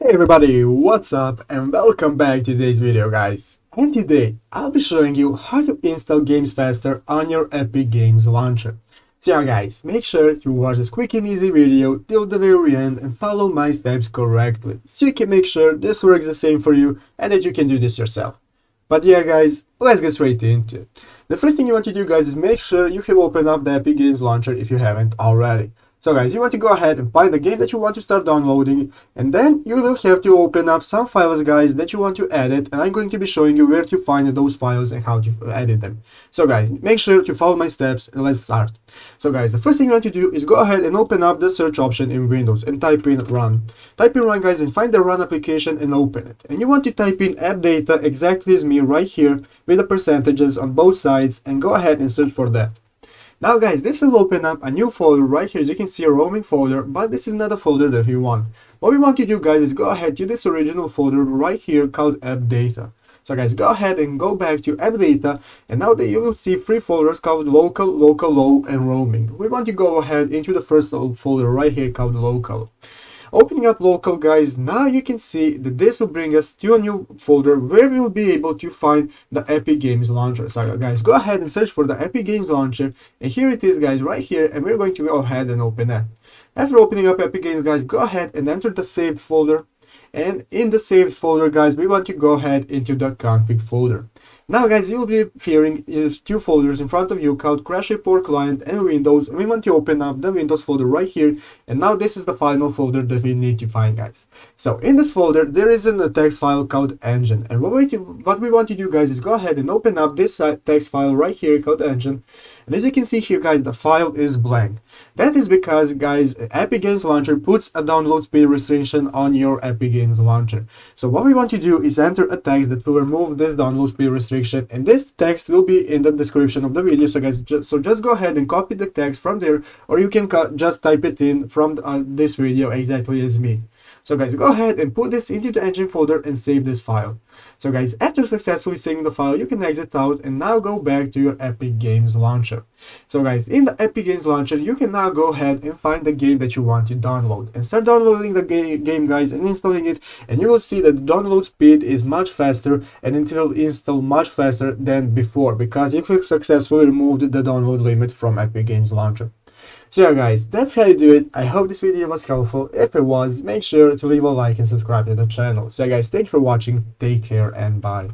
Hey everybody, what's up and welcome back to today's video guys. And today I'll be showing you how to install games faster on your Epic Games launcher. So yeah guys, make sure to watch this quick and easy video till the very end and follow my steps correctly so you can make sure this works the same for you and that you can do this yourself. But yeah guys, let's get straight into it. The first thing you want to do guys is make sure you have opened up the Epic Games launcher if you haven't already. So guys, you want to go ahead and find the game that you want to start downloading, and then you will have to open up some files guys that you want to edit, and I'm going to be showing you where to find those files and how to edit them. So guys, make sure to follow my steps and let's start. So guys, the first thing you want to do is go ahead and open up the search option in Windows and type in run. Type in run guys and find the run application and open it. And you want to type in app data exactly as me right here with the percentages on both sides and go ahead and search for that. Now guys, this will open up a new folder right here. As you can see, a roaming folder, but this is not a folder that we want. What we want to do guys is go ahead to this original folder right here called app data. So guys, go ahead and go back to app data, and now that you will see three folders called local, local low, and roaming. We want to go ahead into the first folder right here called local. Opening up local guys, now you can see that this will bring us to a new folder where we will be able to find the Epic Games launcher. So guys, go ahead and search for the Epic Games launcher, and here it is guys right here, and we're going to go ahead and open that. After opening up Epic Games guys, go ahead and enter the saved folder, and in the saved folder guys, we want to go ahead into the config folder. Now guys, you will be hearing two folders in front of you called Crash Report Client and Windows, and we want to open up the Windows folder right here, and now this is the final folder that we need to find guys. So in this folder there is a text file called engine, and what we want to do guys is go ahead and open up this text file right here called engine, and as you can see here guys, the file is blank. That is because guys, Epic Games Launcher puts a download speed restriction on your Epic Games Launcher. So what we want to do is enter a text that will remove this download speed restriction, and this text will be in the description of the video. So guys, just go ahead and copy the text from there, or you can just type it in from this video exactly as me. So guys, go ahead and put this into the engine folder and save this file. So guys, after successfully saving the file, you can exit out and now go back to your Epic Games Launcher. So guys, in the Epic Games Launcher, you can now go ahead and find the game that you want to download and start downloading the game guys and installing it, and you will see that the download speed is much faster and it will install much faster than before because you have successfully removed the download limit from Epic Games Launcher. So yeah guys, that's how you do it. I hope this video was helpful. If it was, make sure to leave a like and subscribe to the channel. So yeah guys, thanks for watching, take care and bye.